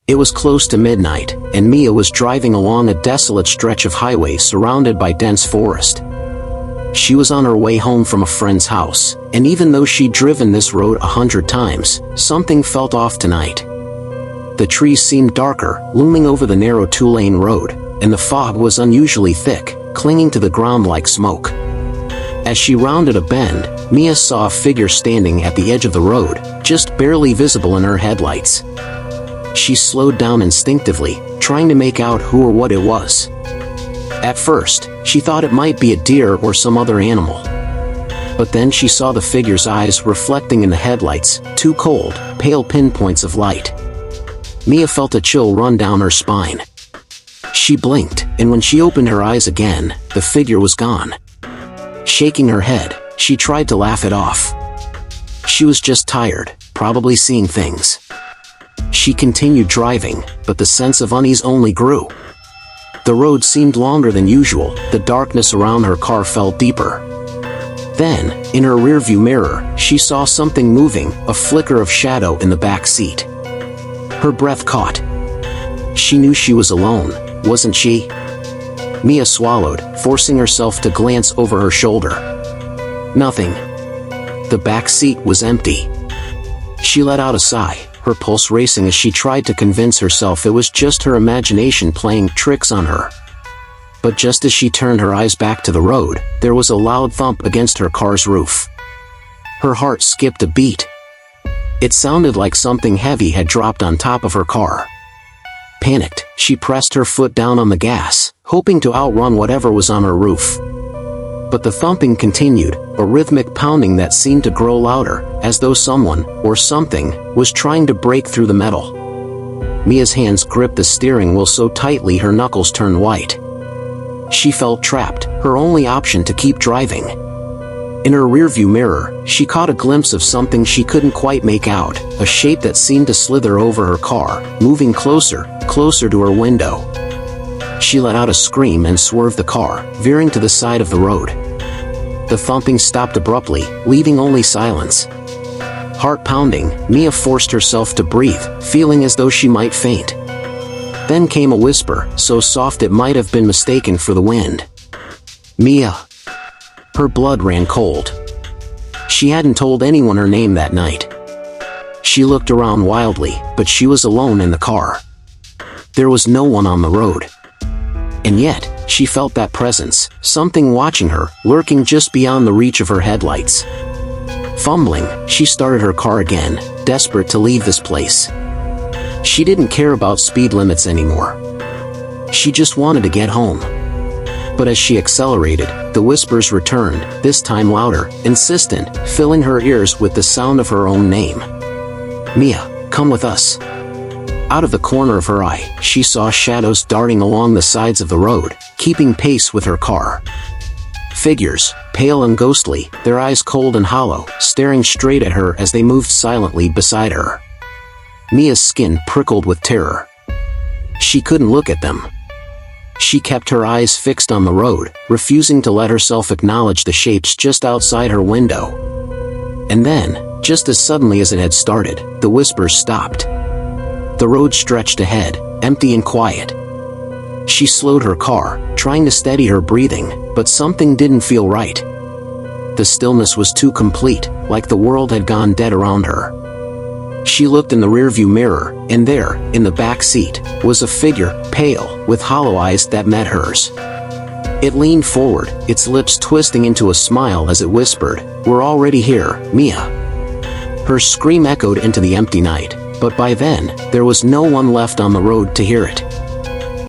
It was close to midnight, and Mia was driving along a desolate stretch of highway surrounded by dense forest. She was on her way home from a friend's house, and even though she'd driven this road 100 times, something felt off tonight. The trees seemed darker, looming over the narrow two-lane road, and the fog was unusually thick, clinging to the ground like smoke. As she rounded a bend, Mia saw a figure standing at the edge of the road, just barely visible in her headlights. She slowed down instinctively, trying to make out who or what it was. At first, she thought it might be a deer or some other animal. But then she saw the figure's eyes reflecting in the headlights, two cold, pale pinpoints of light. Mia felt a chill run down her spine. She blinked, and when she opened her eyes again, the figure was gone. Shaking her head, she tried to laugh it off. She was just tired, probably seeing things. She continued driving, but the sense of unease only grew. The road seemed longer than usual, the darkness around her car felt deeper. Then, in her rearview mirror, she saw something moving, a flicker of shadow in the back seat. Her breath caught. She knew she was alone, wasn't she? Mia swallowed, forcing herself to glance over her shoulder. Nothing. The back seat was empty. She let out a sigh, her pulse racing as she tried to convince herself it was just her imagination playing tricks on her. But just as she turned her eyes back to the road, there was a loud thump against her car's roof. Her heart skipped a beat. It sounded like something heavy had dropped on top of her car. Panicked, she pressed her foot down on the gas, hoping to outrun whatever was on her roof. But the thumping continued, a rhythmic pounding that seemed to grow louder, as though someone, or something, was trying to break through the metal. Mia's hands gripped the steering wheel so tightly her knuckles turned white. She felt trapped, her only option to keep driving. In her rearview mirror, she caught a glimpse of something she couldn't quite make out, a shape that seemed to slither over her car, moving closer, closer to her window. She let out a scream and swerved the car, veering to the side of the road. The thumping stopped abruptly, leaving only silence. Heart pounding, Mia forced herself to breathe, feeling as though she might faint. Then came a whisper, so soft it might have been mistaken for the wind. Mia. Her blood ran cold. She hadn't told anyone her name that night. She looked around wildly, but she was alone in the car. There was no one on the road. And yet, she felt that presence, something watching her, lurking just beyond the reach of her headlights. Fumbling, she started her car again, desperate to leave this place. She didn't care about speed limits anymore. She just wanted to get home. But as she accelerated, the whispers returned, this time louder, insistent, filling her ears with the sound of her own name. Mia, come with us. Out of the corner of her eye, she saw shadows darting along the sides of the road, keeping pace with her car. Figures, pale and ghostly, their eyes cold and hollow, staring straight at her as they moved silently beside her. Mia's skin prickled with terror. She couldn't look at them. She kept her eyes fixed on the road, refusing to let herself acknowledge the shapes just outside her window. And then, just as suddenly as it had started, the whispers stopped. The road stretched ahead, empty and quiet. She slowed her car, trying to steady her breathing, but something didn't feel right. The stillness was too complete, like the world had gone dead around her. She looked in the rearview mirror, and there, in the back seat, was a figure, pale, with hollow eyes that met hers. It leaned forward, its lips twisting into a smile as it whispered, "We're already here, Mia." Her scream echoed into the empty night, but by then, there was no one left on the road to hear it.